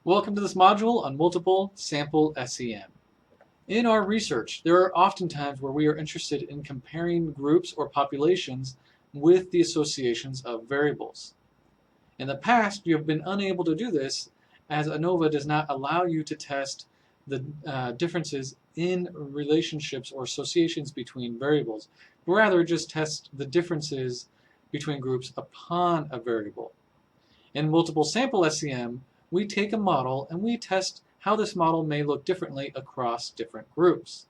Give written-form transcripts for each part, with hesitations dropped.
Welcome to this module on multiple sample SEM. In our research, there are often times where we are interested in comparing groups or populations with the associations of variables. In the past, you have been unable to do this as ANOVA does not allow you to test the differences in relationships or associations between variables, but rather just test the differences between groups upon a variable. In multiple sample SEM, we take a model and we test how this model may look differently across different groups.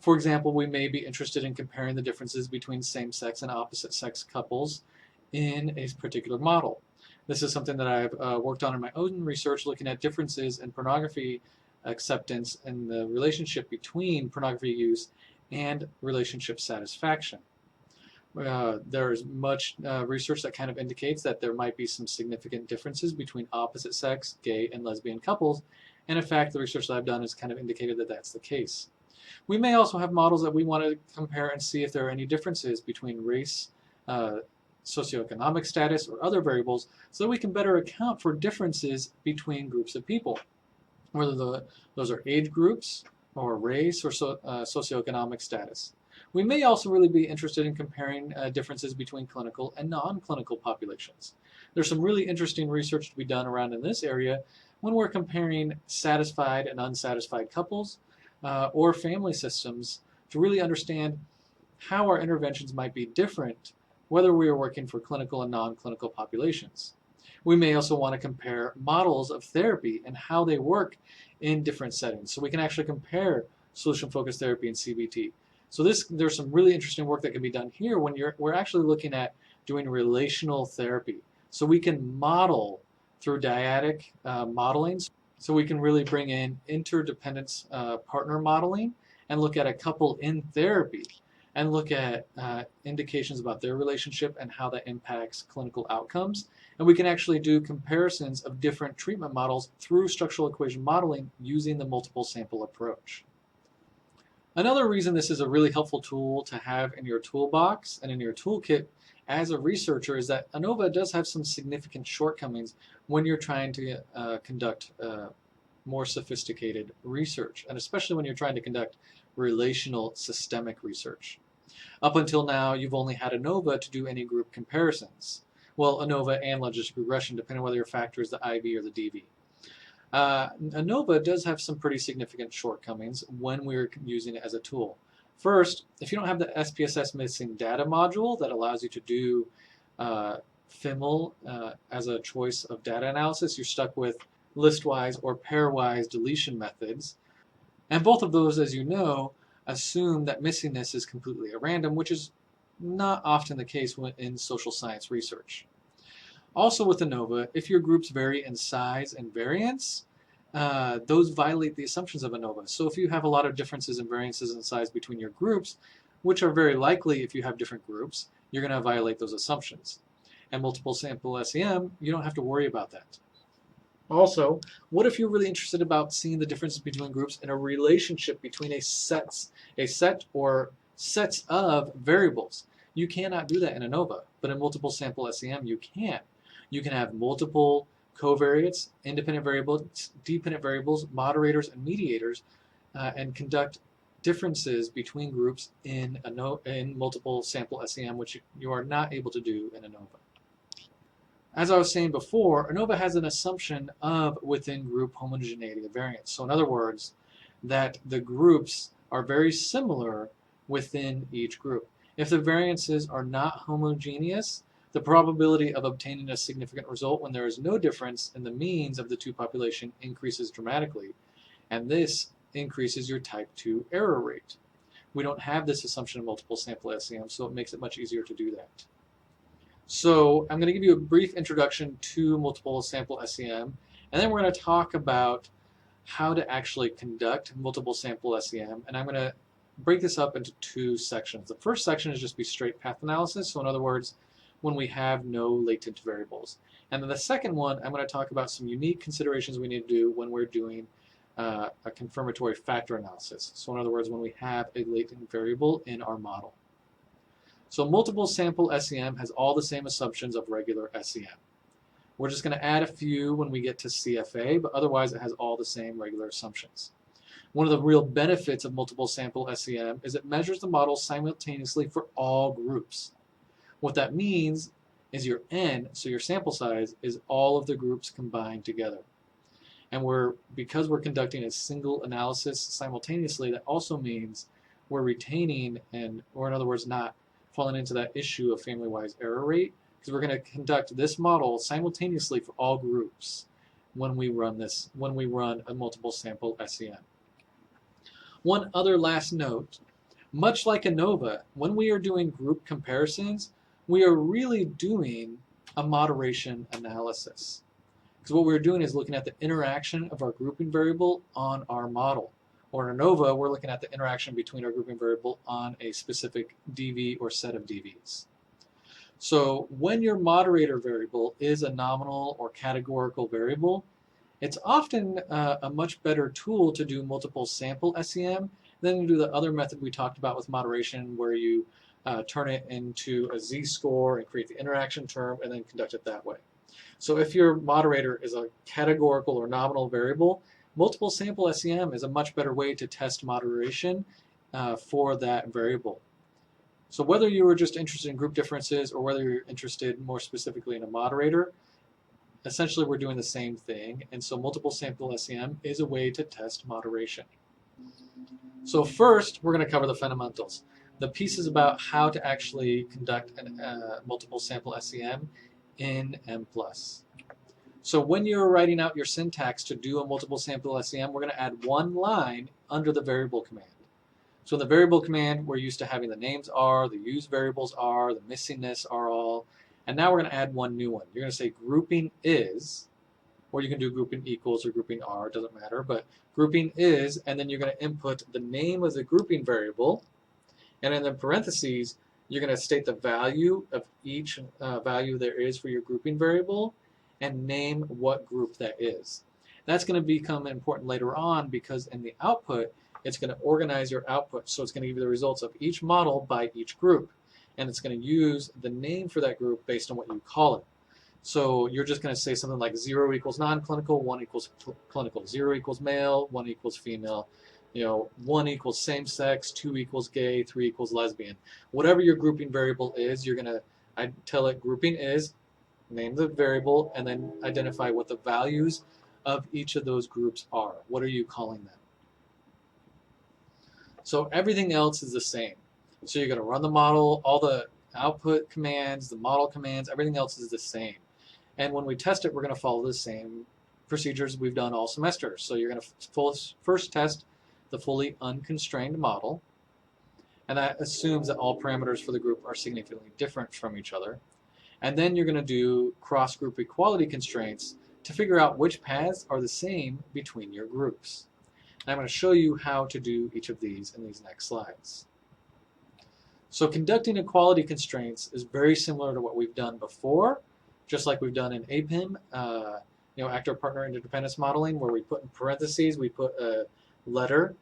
For example, we may be interested in comparing the differences between same-sex and opposite-sex couples in a particular model. This is something that I've worked on in my own research, looking at differences in pornography acceptance and the relationship between pornography use and relationship satisfaction. There's much research that kind of indicates that there might be some significant differences between opposite sex, gay, and lesbian couples, and in fact the research that I've done has kind of indicated that that's the case. We may also have models that we want to compare and see if there are any differences between race, socioeconomic status, or other variables so that we can better account for differences between groups of people, whether those are age groups or race or socioeconomic status. We may also really be interested in comparing differences between clinical and non-clinical populations. There's some really interesting research to be done around in this area when we're comparing satisfied and unsatisfied couples or family systems to really understand how our interventions might be different whether we are working for clinical and non-clinical populations. We may also want to compare models of therapy and how they work in different settings, so we can actually compare solution-focused therapy and CBT. So there's some really interesting work that can be done here when we're actually looking at doing relational therapy. So we can model through dyadic modeling. So we can really bring in interdependence partner modeling and look at a couple in therapy and look at indications about their relationship and how that impacts clinical outcomes. And we can actually do comparisons of different treatment models through structural equation modeling using the multiple sample approach. Another reason this is a really helpful tool to have in your toolbox and in your toolkit as a researcher is that ANOVA does have some significant shortcomings when you're trying to conduct more sophisticated research, and especially when you're trying to conduct relational systemic research. Up until now, you've only had ANOVA to do any group comparisons. Well, ANOVA and logistic regression, depending on whether your factor is the IV or the DV. ANOVA does have some pretty significant shortcomings when we're using it as a tool. First, if you don't have the SPSS missing data module that allows you to do FIML as a choice of data analysis, you're stuck with listwise or pairwise deletion methods. And both of those, as you know, assume that missingness is completely at random, which is not often the case in social science research. Also with ANOVA, if your groups vary in size and variance, those violate the assumptions of ANOVA. So if you have a lot of differences in variances in size between your groups, which are very likely if you have different groups, you're going to violate those assumptions. And multiple sample SEM, you don't have to worry about that. Also, what if you're really interested about seeing the differences between groups in a relationship between a set or sets of variables? You cannot do that in ANOVA, but in multiple sample SEM you can. You can have multiple covariates, independent variables, dependent variables, moderators, and mediators, and conduct differences between groups in multiple sample SEM, which you are not able to do in ANOVA. As I was saying before, ANOVA has an assumption of within-group homogeneity of variance. So in other words, that the groups are very similar within each group. If the variances are not homogeneous, the probability of obtaining a significant result when there is no difference in the means of the two populations increases dramatically, and this increases your type 2 error rate. We don't have this assumption in multiple sample SEM, so it makes it much easier to do that. So I'm going to give you a brief introduction to multiple sample SEM, and then we're going to talk about how to actually conduct multiple sample SEM, and I'm going to break this up into two sections. The first section is just be straight path analysis, so in other words, when we have no latent variables. And then the second one, I'm going to talk about some unique considerations we need to do when we're doing a confirmatory factor analysis. So in other words, when we have a latent variable in our model. So multiple sample SEM has all the same assumptions of regular SEM. We're just going to add a few when we get to CFA, but otherwise it has all the same regular assumptions. One of the real benefits of multiple sample SEM is it measures the model simultaneously for all groups. What that means is your N, so your sample size, is all of the groups combined together. And because we're conducting a single analysis simultaneously, that also means we're retaining or in other words, not falling into that issue of family-wise error rate, because we're going to conduct this model simultaneously for all groups when we run a multiple sample SEM. One other last note, much like ANOVA, when we are doing group comparisons, we are really doing a moderation analysis. Because what we're doing is looking at the interaction of our grouping variable on our model. Or in ANOVA, we're looking at the interaction between our grouping variable on a specific DV or set of DVs. So when your moderator variable is a nominal or categorical variable, it's often a much better tool to do multiple sample SEM than to do the other method we talked about with moderation, where you turn it into a z-score and create the interaction term and then conduct it that way. So if your moderator is a categorical or nominal variable, multiple sample SEM is a much better way to test moderation for that variable. So whether you were just interested in group differences or whether you're interested more specifically in a moderator, essentially we're doing the same thing. And so multiple sample SEM is a way to test moderation. So first, we're going to cover the fundamentals, the pieces about how to actually conduct a multiple sample SEM in M+. So when you're writing out your syntax to do a multiple sample SEM, we're going to add one line under the variable command. So in the variable command, we're used to having the names are, the used variables are, the missingness are all, and now we're going to add one new one. You're going to say grouping is, or you can do grouping equals or grouping are, it doesn't matter, but grouping is, and then you're going to input the name of the grouping variable, and in the parentheses, you're going to state the value of each value there is for your grouping variable, and name what group that is. That's going to become important later on because in the output, it's going to organize your output. So it's going to give you the results of each model by each group. And it's going to use the name for that group based on what you call it. So you're just going to say something like 0 equals non-clinical, 1 equals clinical, 0 equals male, 1 equals female, 1 equals same-sex, 2 equals gay, 3 equals lesbian. Whatever your grouping variable is, you're going to tell it grouping is, name the variable, and then identify what the values of each of those groups are. What are you calling them? So everything else is the same. So you're going to run the model, all the output commands, the model commands, everything else is the same. And when we test it, we're going to follow the same procedures we've done all semester. So you're going to first test the fully unconstrained model, and that assumes that all parameters for the group are significantly different from each other. And then you're going to do cross-group equality constraints to figure out which paths are the same between your groups. And I'm going to show you how to do each of these in these next slides. So conducting equality constraints is very similar to what we've done before, just like we've done in APIM, actor-partner interdependence modeling, where we put in parentheses, we put a letter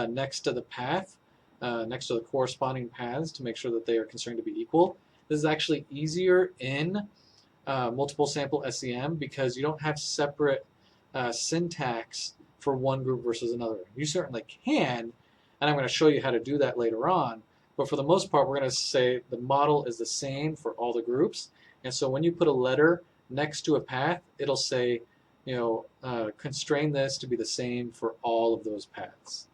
next to the path, next to the corresponding paths to make sure that they are constrained to be equal. This is actually easier in multiple sample SEM because you don't have separate syntax for one group versus another. You certainly can, and I'm going to show you how to do that later on, but for the most part, we're going to say the model is the same for all the groups, and so when you put a letter next to a path, it'll say, constrain this to be the same for all of those paths.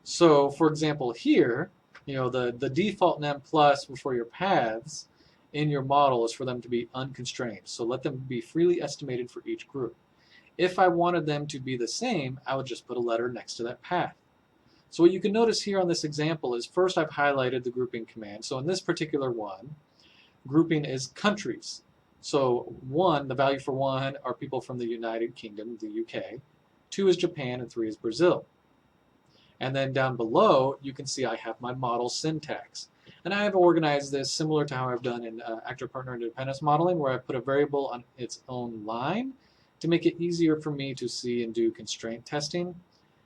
So, for example, here, the default NEM plus for your paths in your model is for them to be unconstrained. So let them be freely estimated for each group. If I wanted them to be the same, I would just put a letter next to that path. So what you can notice here on this example is first I've highlighted the grouping command. So in this particular one, grouping is countries. So 1, the value for 1 are people from the United Kingdom, the UK. 2 is Japan, and 3 is Brazil. And then down below, you can see I have my model syntax. And I have organized this similar to how I've done in actor-partner interdependence modeling, where I put a variable on its own line to make it easier for me to see and do constraint testing.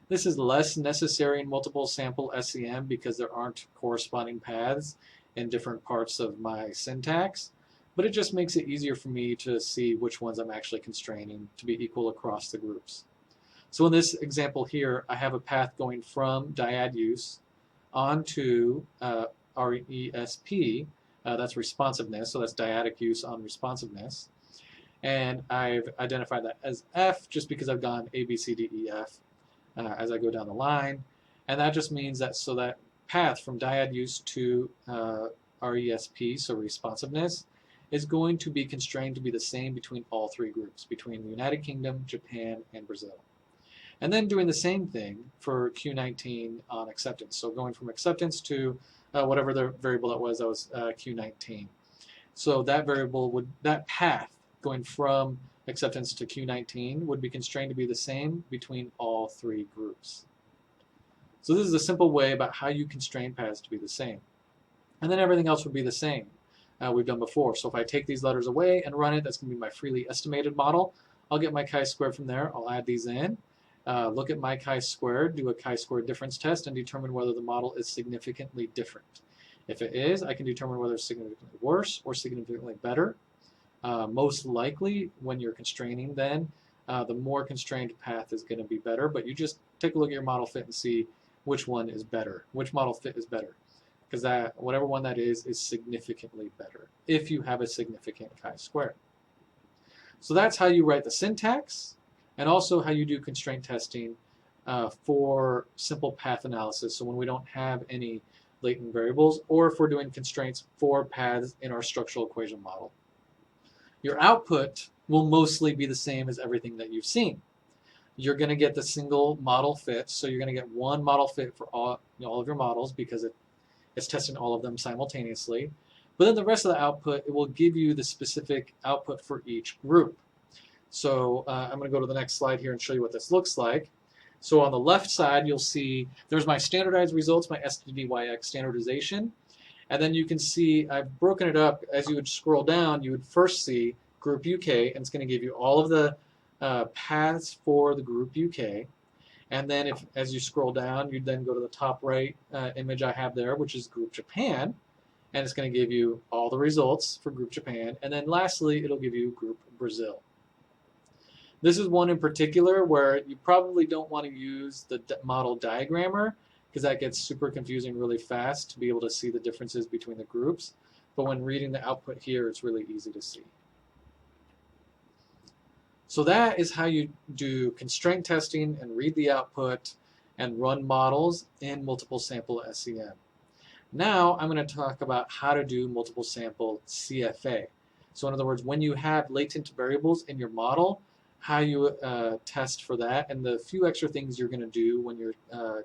This is less necessary in multiple sample SEM because there aren't corresponding paths in different parts of my syntax. but it just makes it easier for me to see which ones I'm actually constraining to be equal across the groups. So in this example here, I have a path going from dyad use onto RESP, that's responsiveness, so that's dyadic use on responsiveness. And I've identified that as F just because I've gone A, B, C, D, E, F as I go down the line. And that just means that so that path from dyad use to RESP, so responsiveness, is going to be constrained to be the same between all three groups, between the United Kingdom, Japan, and Brazil. And then doing the same thing for Q19 on acceptance. So going from acceptance to whatever the variable that was Q19. So that that path going from acceptance to Q19 would be constrained to be the same between all three groups. So this is a simple way about how you constrain paths to be the same. And then everything else would be the same we've done before. So if I take these letters away and run it, that's going to be my freely estimated model. I'll get my chi-squared from there. I'll add these in. Look at my chi-squared, do a chi-squared difference test, and determine whether the model is significantly different. If it is, I can determine whether it's significantly worse or significantly better. Most likely, when you're constraining then, the more constrained path is going to be better, but you just take a look at your model fit and see which one is better, which model fit is better. Because that whatever one that is significantly better if you have a significant chi-square. So that's how you write the syntax, and also how you do constraint testing for simple path analysis. So when we don't have any latent variables, or if we're doing constraints for paths in our structural equation model. Your output will mostly be the same as everything that you've seen. You're going to get the single model fit, so you're going to get one model fit for all of your models because it's testing all of them simultaneously. But then the rest of the output, it will give you the specific output for each group. So I'm going to go to the next slide here and show you what this looks like. So on the left side, you'll see there's my standardized results, my SDDYX standardization. And then you can see I've broken it up. As you would scroll down, you would first see Group UK, and it's going to give you all of the paths for the Group UK. And then as you scroll down, you'd then go to the top right image I have there, which is Group Japan. And it's going to give you all the results for Group Japan. And then lastly, it'll give you Group Brazil. This is one in particular where you probably don't want to use the model diagrammer because that gets super confusing really fast to be able to see the differences between the groups. But when reading the output here, it's really easy to see. So that is how you do constraint testing and read the output and run models in multiple sample SEM. Now I'm going to talk about how to do multiple sample CFA. So in other words, when you have latent variables in your model, how you test for that, and the few extra things you're going to do when you're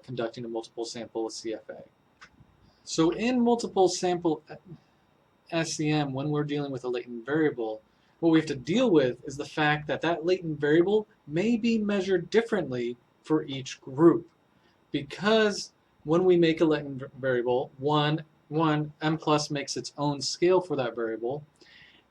conducting a multiple sample CFA. So in multiple sample SEM, when we're dealing with a latent variable, what we have to deal with is the fact that that latent variable may be measured differently for each group. Because when we make a latent variable, one, M plus makes its own scale for that variable,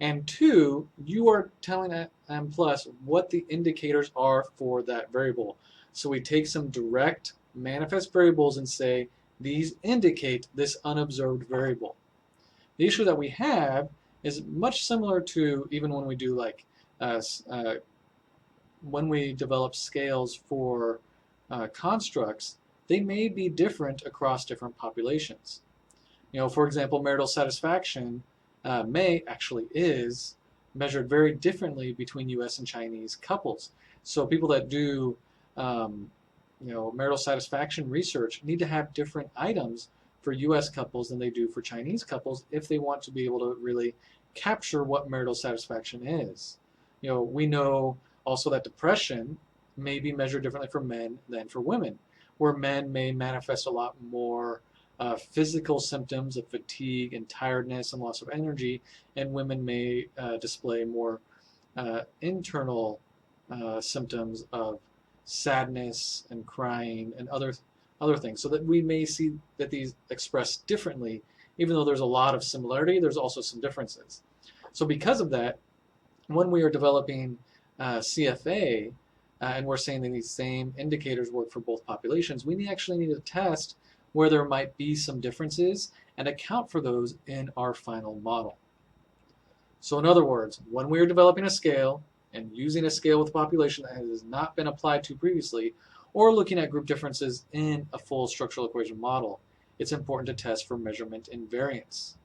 and two, you are telling M plus what the indicators are for that variable. So we take some direct manifest variables and say, these indicate this unobserved variable. The issue that we have is much similar to even when we do like, when we develop scales for constructs, they may be different across different populations. For example, marital satisfaction actually is measured very differently between U.S. and Chinese couples. So people that do marital satisfaction research need to have different items for U.S. couples than they do for Chinese couples if they want to be able to really capture what marital satisfaction is. We know also that depression may be measured differently for men than for women, where men may manifest a lot more physical symptoms of fatigue and tiredness and loss of energy, and women may display more internal symptoms of sadness and crying and other things. So that we may see that these express differently, even though there's a lot of similarity, there's also some differences. So because of that, when we are developing CFA, and we're saying that these same indicators work for both populations, we actually need to test where there might be some differences and account for those in our final model. So in other words, when we are developing a scale and using a scale with a population that has not been applied to previously, or looking at group differences in a full structural equation model, it's important to test for measurement invariance,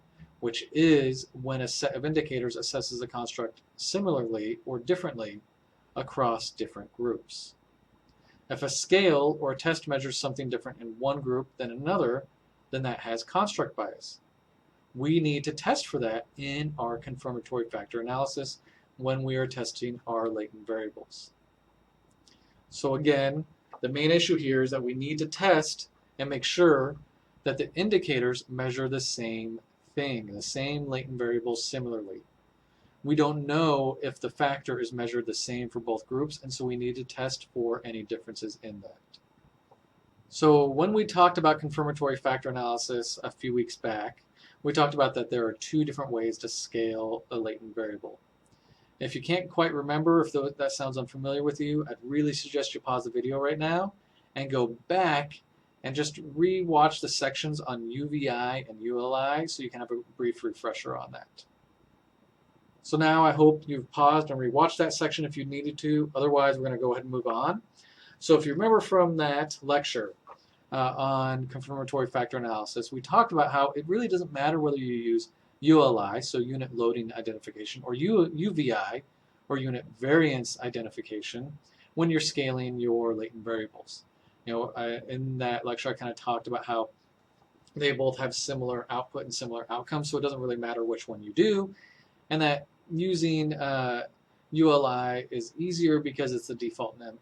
which is when a set of indicators assesses a construct similarly or differently across different groups. If a scale or a test measures something different in one group than another, then that has construct bias. We need to test for that in our confirmatory factor analysis when we are testing our latent variables. So again, the main issue here is that we need to test and make sure that the indicators measure the same thing, the same latent variables similarly. We don't know if the factor is measured the same for both groups, and so we need to test for any differences in that. So when we talked about confirmatory factor analysis a few weeks back, we talked about that there are two different ways to scale a latent variable. If you can't quite remember, if that sounds unfamiliar with you, I'd really suggest you pause the video right now and go back and just re-watch the sections on UVI and ULI so you can have a brief refresher on that. So now I hope you've paused and re-watched that section if you needed to. Otherwise, we're going to go ahead and move on. So if you remember from that lecture on confirmatory factor analysis, we talked about how it really doesn't matter whether you use ULI, so unit loading identification, or UVI, or unit variance identification, when you're scaling your latent variables. In that lecture, I kind of talked about how they both have similar output and similar outcomes, so it doesn't really matter which one you do, and that using ULI is easier because it's the default NEM+,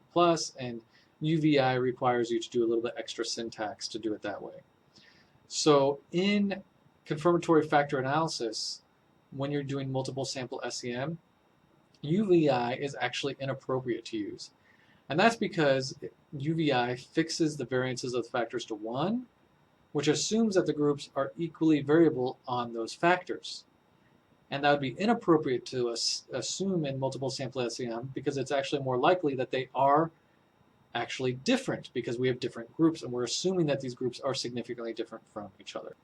and UVI requires you to do a little bit extra syntax to do it that way. So in confirmatory factor analysis, when you're doing multiple sample SEM, UVI is actually inappropriate to use. And that's because UVI fixes the variances of the factors to 1, which assumes that the groups are equally variable on those factors. And that would be inappropriate to assume in multiple sample SEM because it's actually more likely that they are actually different because we have different groups and we're assuming that these groups are significantly different from each other.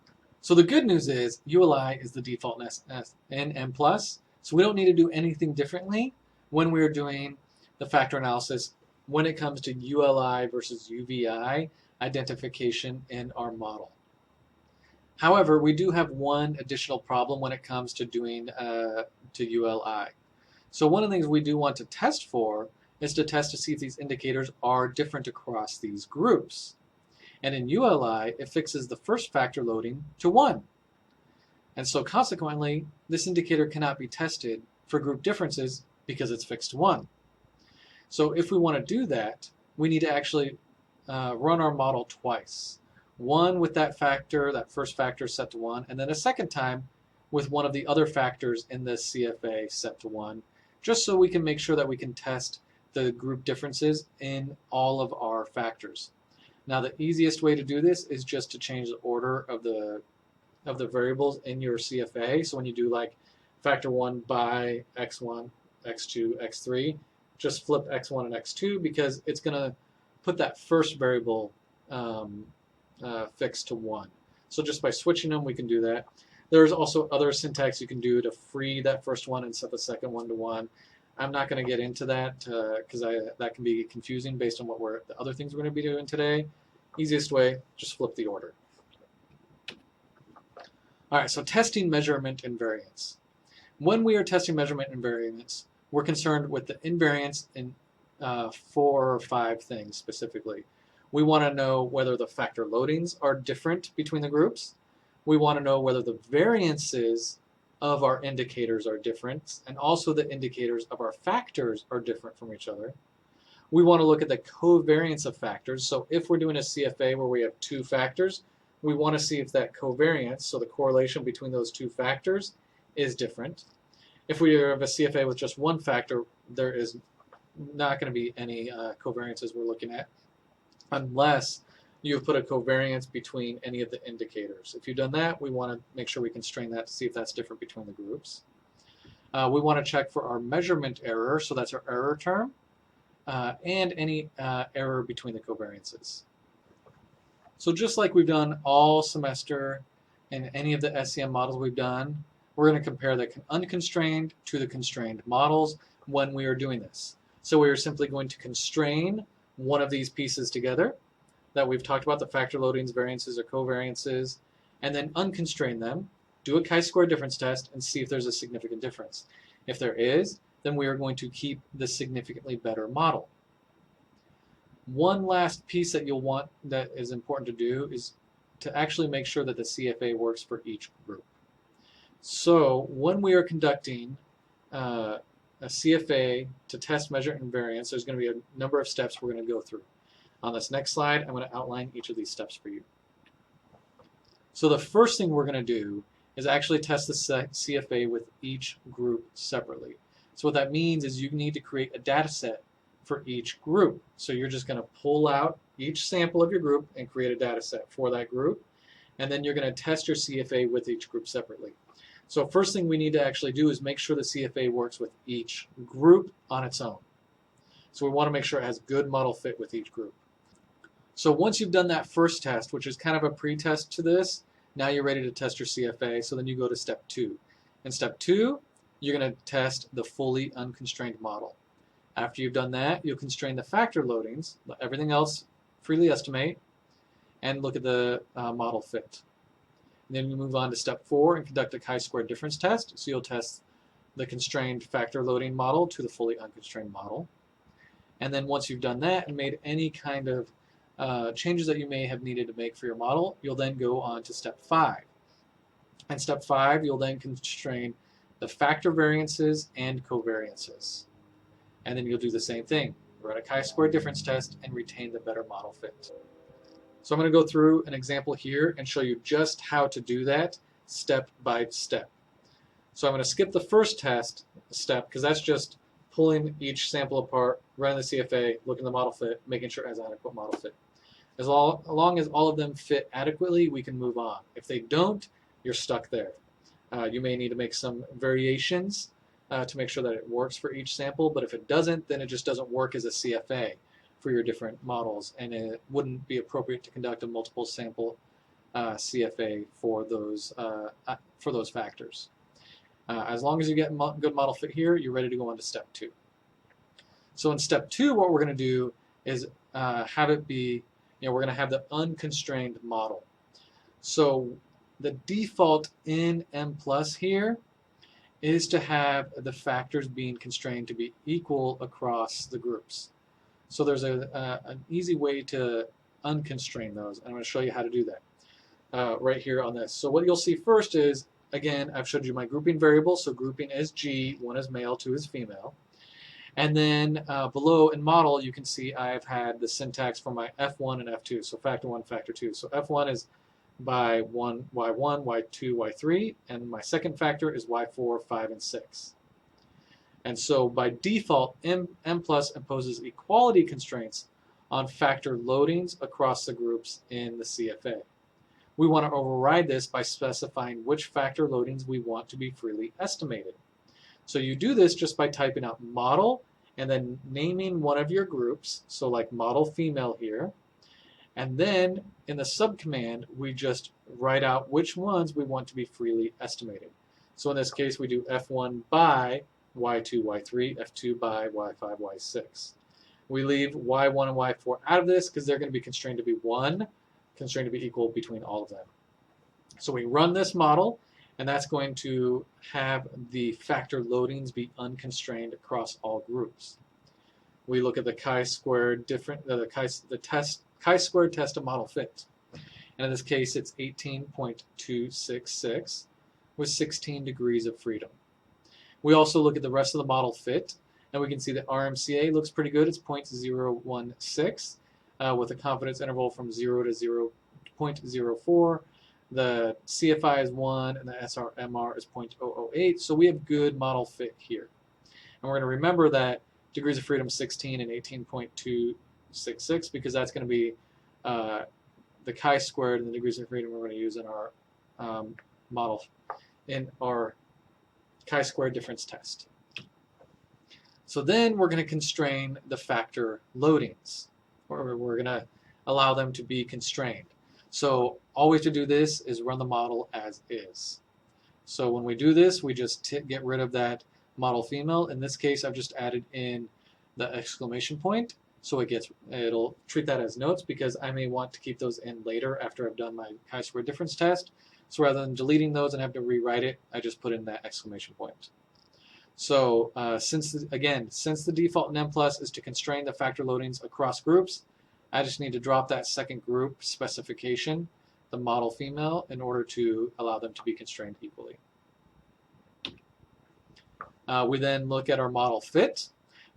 So the good news is ULI is the default in NM+, so we don't need to do anything differently when we're doing the factor analysis when it comes to ULI versus UVI identification in our model. However, we do have one additional problem when it comes to doing to ULI. So one of the things we do want to test for is to test to see if these indicators are different across these groups. And in ULI, it fixes the first factor loading to 1. And so consequently, this indicator cannot be tested for group differences because it's fixed to 1. So if we want to do that, we need to actually run our model twice. One with that factor, that first factor set to 1, and then a second time with one of the other factors in the CFA set to 1, just so we can make sure that we can test the group differences in all of our factors. Now the easiest way to do this is just to change the order of the variables in your CFA. So when you do like factor 1 by x1, x2, x3, just flip x1 and x2 because it's going to put that first variable fixed to 1. So just by switching them, we can do that. There's also other syntax you can do to free that first one and set the second one to 1. I'm not going to get into that because that can be confusing based on what the other things we're going to be doing today. Easiest way, just flip the order. All right, so testing measurement invariance. When we are testing measurement invariance, we're concerned with the invariance in 4 or 5 things specifically. We want to know whether the factor loadings are different between the groups. We want to know whether the variances of our indicators are different, and also the indicators of our factors are different from each other. We want to look at the covariance of factors. So if we're doing a CFA where we have 2 factors, we want to see if that covariance, so the correlation between those 2 factors, is different. If we have a CFA with just 1 factor, there is not going to be any covariances we're looking at unless you've put a covariance between any of the indicators. If you've done that, we want to make sure we constrain that to see if that's different between the groups. We want to check for our measurement error, so that's our error term, and any error between the covariances. So just like we've done all semester in any of the SEM models we've done, we're going to compare the unconstrained to the constrained models when we are doing this. So we are simply going to constrain one of these pieces together that we've talked about, the factor loadings, variances, or covariances, and then unconstrain them, do a chi-square difference test, and see if there's a significant difference. If there is, then we are going to keep the significantly better model. One last piece that you'll want that is important to do is to actually make sure that the CFA works for each group. So when we are conducting a CFA to test, measure, and variance, there's going to be a number of steps we're going to go through. On this next slide, I'm going to outline each of these steps for you. So the first thing we're going to do is actually test the CFA with each group separately. So what that means is you need to create a data set for each group. So you're just going to pull out each sample of your group and create a data set for that group. And then you're going to test your CFA with each group separately. So first thing we need to actually do is make sure the CFA works with each group on its own. So we want to make sure it has good model fit with each group. So once you've done that first test, which is kind of a pre-test to this, now you're ready to test your CFA. So then you go to step 2. In step 2, you're going to test the fully unconstrained model. After you've done that, you'll constrain the factor loadings, let everything else freely estimate, and look at the model fit. And then you move on to step 4 and conduct a chi-square difference test. So you'll test the constrained factor loading model to the fully unconstrained model. And then once you've done that and made any kind of changes that you may have needed to make for your model, you'll then go on to step 5. And step 5, you'll then constrain the factor variances and covariances. And then you'll do the same thing. Run a chi-square difference test and retain the better model fit. So I'm going to go through an example here and show you just how to do that step by step. So I'm going to skip the first test step because that's just pulling each sample apart, running the CFA, looking at the model fit, making sure it has adequate model fit. As long as all of them fit adequately, we can move on. If they don't, you're stuck there. You may need to make some variations to make sure that it works for each sample, but if it doesn't, then it just doesn't work as a CFA for your different models, and it wouldn't be appropriate to conduct a multiple sample CFA for those factors. As long as you get good model fit here, you're ready to go on to step 2. So in step 2, what we're going to do is have it be, we're going to have the unconstrained model. So the default in M+ here is to have the factors being constrained to be equal across the groups. So there's an easy way to unconstrain those, and I'm going to show you how to do that right here on this. So what you'll see first is, again, I've showed you my grouping variables. So grouping is G, 1 is male, 2 is female. And then below in model, you can see I've had the syntax for my F1 and F2, so factor 1, factor 2. So F1 is by Y1, Y2, Y3, and my second factor is Y4, 5, and 6. And so by default, M+ imposes equality constraints on factor loadings across the groups in the CFA. We want to override this by specifying which factor loadings we want to be freely estimated. So you do this just by typing out model and then naming one of your groups, so like model female here. And then in the subcommand, we just write out which ones we want to be freely estimated. So in this case, we do F1 by Y2, Y3, F2 by Y5, Y6. We leave Y1 and Y4 out of this because they're going to be constrained to be 1, constrained to be equal between all of them. So we run this model, and that's going to have the factor loadings be unconstrained across all groups. We look at the chi-square chi-square test of model fit. And in this case, it's 18.266 with 16 degrees of freedom. We also look at the rest of the model fit, and we can see that RMCA looks pretty good. It's 0.016 with a confidence interval from 0 to 0.04. The CFI is 1, and the SRMR is 0.008. So we have good model fit here. And we're going to remember that degrees of freedom 16 and 18.266 because that's going to be the chi-squared and the degrees of freedom we're going to use in our model, in our chi-square difference test. So then we're going to constrain the factor loadings, or we're going to allow them to be constrained. So always to do this is run the model as is. So when we do this, we just get rid of that model female. In this case, I've just added in the exclamation point, so it'll treat that as notes because I may want to keep those in later after I've done my chi-square difference test. So rather than deleting those and have to rewrite it, I just put in that exclamation point. So since the default NEM plus is to constrain the factor loadings across groups, I just need to drop that second group specification, the model female, in order to allow them to be constrained equally. We then look at our model fit.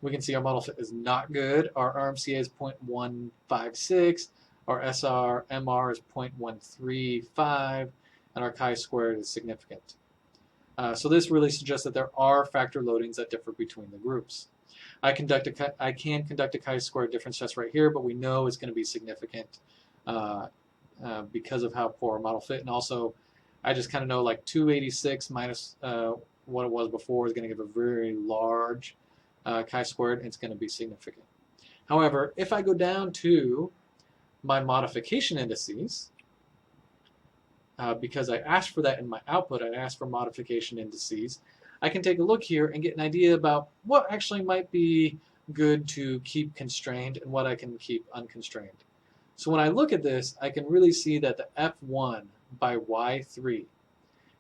We can see our model fit is not good. Our RMCA is 0.156, our SR-MR is 0.135, and our chi-squared is significant. So this really suggests that there are factor loadings that differ between the groups. I can conduct a chi-square difference test right here, but we know it's going to be significant because of how poor our model fit, and also I just kind of know like 286 minus what it was before is going to give a very large chi-squared, and it's going to be significant. However, if I go down to my modification indices, because I asked for that in my output, I asked for modification indices, I can take a look here and get an idea about what actually might be good to keep constrained and what I can keep unconstrained. So when I look at this, I can really see that the F1 by Y3,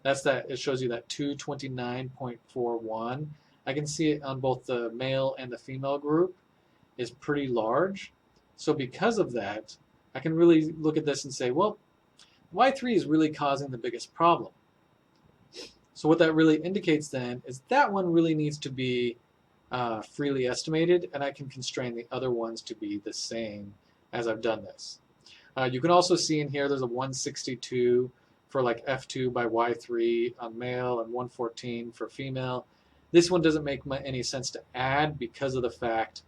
it shows you that 229.41. I can see it on both the male and the female group is pretty large. So because of that, I can really look at this and say, well, Y3 is really causing the biggest problem. So what that really indicates then is that one really needs to be freely estimated, and I can constrain the other ones to be the same as I've done this. You can also see in here there's a 162 for like F2 by Y3 on male and 114 for female. This one doesn't make any sense to add because of the fact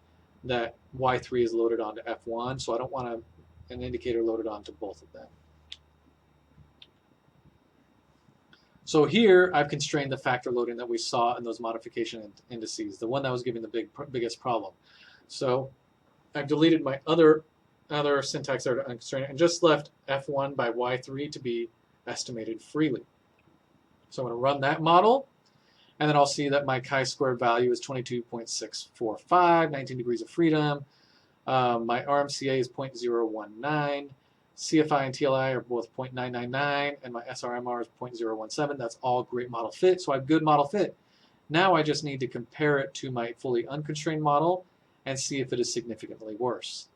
that Y3 is loaded onto F1, so I don't want an indicator loaded onto both of them. So here I've constrained the factor loading that we saw in those modification indices, the one that was giving the biggest problem. So I've deleted my other syntax there to unconstrain it and just left F1 by Y3 to be estimated freely. So I'm going to run that model, and then I'll see that my chi-squared value is 22.645, 19 degrees of freedom. My RMCA is 0.019. CFI and TLI are both 0.999, and my SRMR is 0.017. That's all great model fit, so I have good model fit. Now I just need to compare it to my fully unconstrained model and see if it is significantly worse.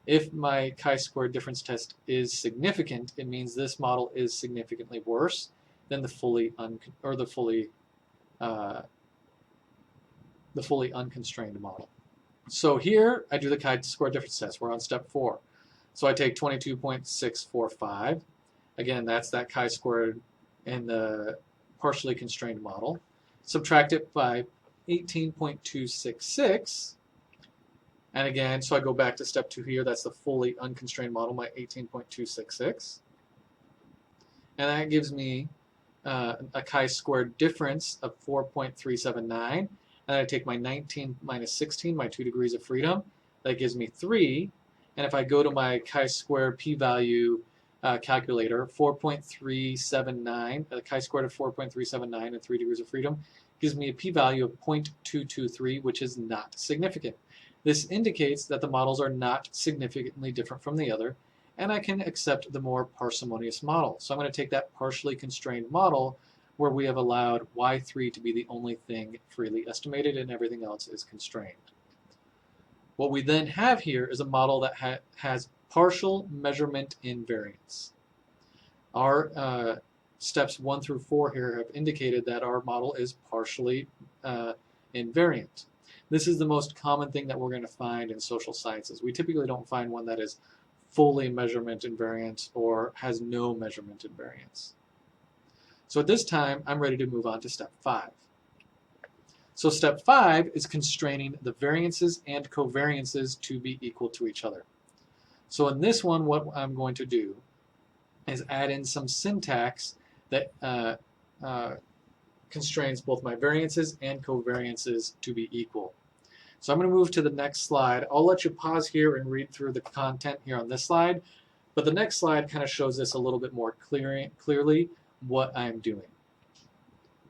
If my chi-square difference test is significant, it means this model is significantly worse than the fully unconstrained model. So here I do the chi-square difference test. We're on step 4. So I take 22.645. Again, that's that chi-squared in the partially constrained model. Subtract it by 18.266. And again, so I go back to step 2 here. That's the fully unconstrained model, my 18.266. And that gives me a chi-squared difference of 4.379. And I take my 19 minus 16, my 2 degrees of freedom. That gives me 3. And if I go to my chi-square p-value calculator, 4.379, a chi-squared of 4.379 and 3 degrees of freedom gives me a p-value of 0.223, which is not significant. This indicates that the models are not significantly different from the other, and I can accept the more parsimonious model. So I'm going to take that partially constrained model where we have allowed Y3 to be the only thing freely estimated and everything else is constrained. What we then have here is a model that has partial measurement invariance. Our steps 1 through 4 here have indicated that our model is partially invariant. This is the most common thing that we're going to find in social sciences. We typically don't find one that is fully measurement invariant or has no measurement invariance. So at this time, I'm ready to move on to step 5. So step 5 is constraining the variances and covariances to be equal to each other. So in this one, what I'm going to do is add in some syntax that constrains both my variances and covariances to be equal. So I'm going to move to the next slide. I'll let you pause here and read through the content here on this slide, but the next slide kind of shows this a little bit more clearly what I'm doing.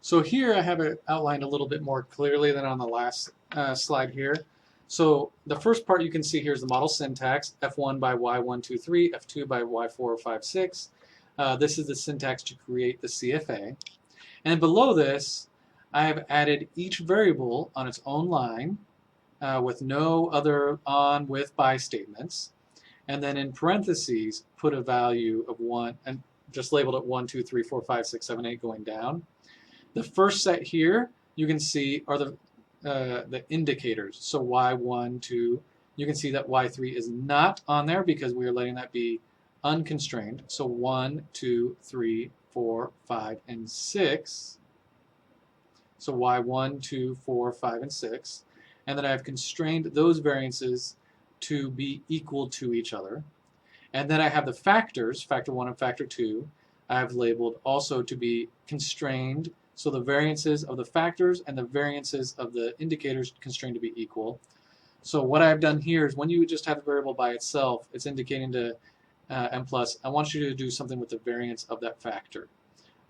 So here I have it outlined a little bit more clearly than on the last slide here. So the first part you can see here is the model syntax, F1 by Y123, F2 by Y456. This is the syntax to create the CFA. And below this, I have added each variable on its own line with no other on, with, by statements. And then in parentheses, put a value of 1 and just labeled it 1, 2, 3, 4, 5, 6, 7, 8 going down. The first set here you can see are the indicators. So Y1, 2, you can see that Y3 is not on there because we are letting that be unconstrained. So 1, 2, 3, 4, 5, and 6. So Y1, 2, 4, 5, and 6. And then I've constrained those variances to be equal to each other. And then I have the factors, factor 1 and factor 2, I have labeled also to be constrained. So the variances of the factors and the variances of the indicators constrained to be equal. So what I've done here is when you just have a variable by itself, it's indicating to m plus, I want you to do something with the variance of that factor.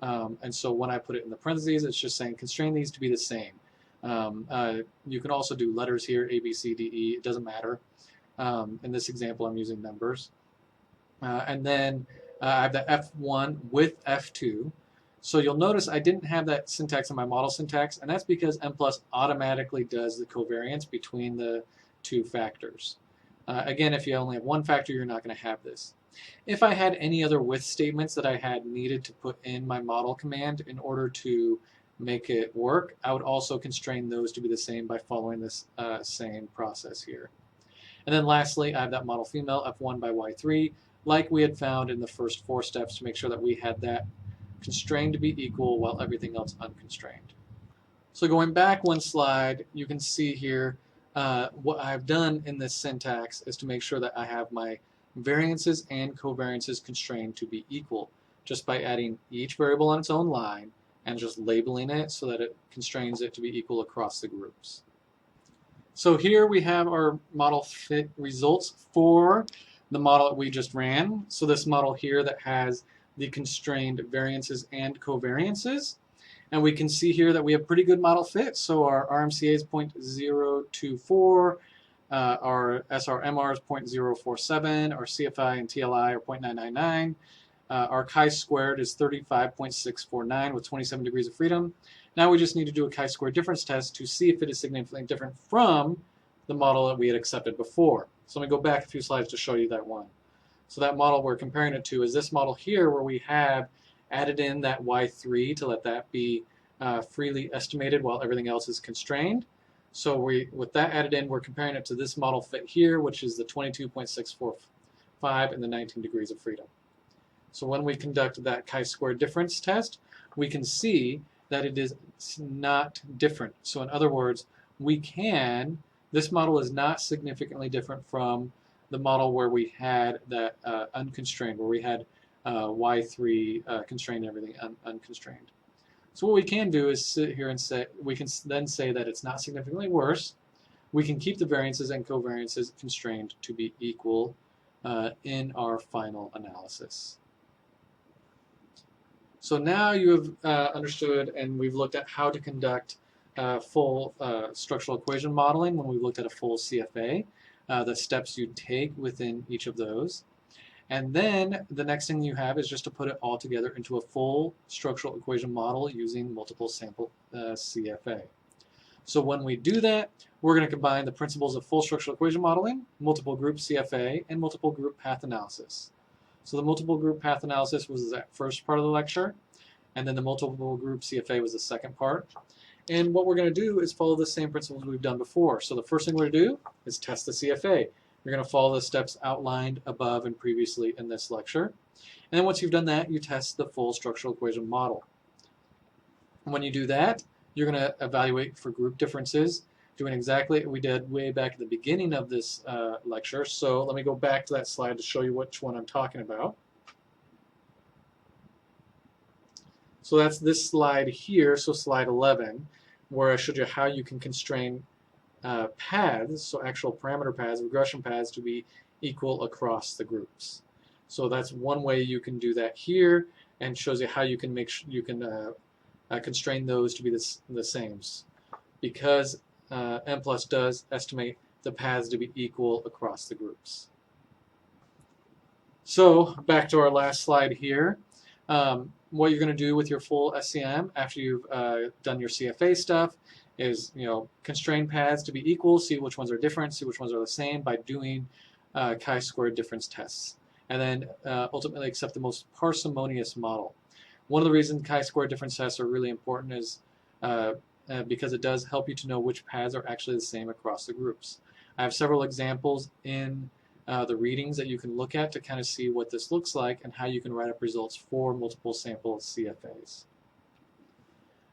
And so when I put it in the parentheses, it's just saying constrain these to be the same. You can also do letters here, A, B, C, D, E, it doesn't matter. In this example, I'm using numbers. And then I have the F1 with F2. So you'll notice I didn't have that syntax in my model syntax, and that's because M plus automatically does the covariance between the two factors. Again, if you only have one factor, you're not going to have this. If I had any other with statements that I had needed to put in my model command in order to make it work, I would also constrain those to be the same by following this same process here. And then lastly, I have that model female F1 by Y3, like we had found in the first 4 steps to make sure that we had that constrained to be equal while everything else unconstrained. So going back one slide, you can see here what I've done in this syntax is to make sure that I have my variances and covariances constrained to be equal, just by adding each variable on its own line and just labeling it so that it constrains it to be equal across the groups. So here we have our model fit results for the model that we just ran. So this model here that has the constrained variances and covariances. And we can see here that we have pretty good model fit. So our RMCA is 0.024, our SRMR is 0.047, our CFI and TLI are 0.999. Our chi-squared is 35.649 with 27 degrees of freedom. Now we just need to do a chi-square difference test to see if it is significantly different from the model that we had accepted before. So let me go back a few slides to show you that one. So that model we're comparing it to is this model here where we have added in that Y3 to let that be freely estimated while everything else is constrained. So with that added in, we're comparing it to this model fit here, which is the 22.645 and the 19 degrees of freedom. So when we conduct that chi-square difference test, we can see that it is not different. So in other words, this model is not significantly different from the model where we had that unconstrained, where we had Y3 constrained and everything unconstrained. So what we can do is sit here and say, we can then say that it's not significantly worse. We can keep the variances and covariances constrained to be equal in our final analysis. So now you have understood and we've looked at how to conduct full structural equation modeling when we've looked at a full CFA, the steps you take within each of those. And then the next thing you have is just to put it all together into a full structural equation model using multiple sample CFA. So when we do that, we're going to combine the principles of full structural equation modeling, multiple group CFA, and multiple group path analysis. So the multiple group path analysis was that first part of the lecture, and then the multiple group CFA was the second part. And what we're going to do is follow the same principles we've done before. So the first thing we're going to do is test the CFA. You're going to follow the steps outlined above and previously in this lecture. And then once you've done that, you test the full structural equation model. And when you do that, you're going to evaluate for group differences, doing exactly what we did way back at the beginning of this lecture. So let me go back to that slide to show you which one I'm talking about. So that's this slide here, so slide 11, where I showed you how you can constrain paths, so actual parameter paths, regression paths, to be equal across the groups. So that's one way you can do that here, and shows you how you can constrain those to be the same, because M plus does estimate the paths to be equal across the groups. So back to our last slide here. What you're going to do with your full SEM after you've done your CFA stuff is, constrain paths to be equal, see which ones are different, see which ones are the same by doing chi-square difference tests, and then ultimately accept the most parsimonious model. One of the reasons chi-square difference tests are really important is because it does help you to know which paths are actually the same across the groups. I have several examples in the readings that you can look at to kind of see what this looks like and how you can write up results for multiple sample CFAs.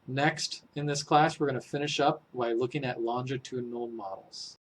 Next in this class, we're going to finish up by looking at longitudinal models.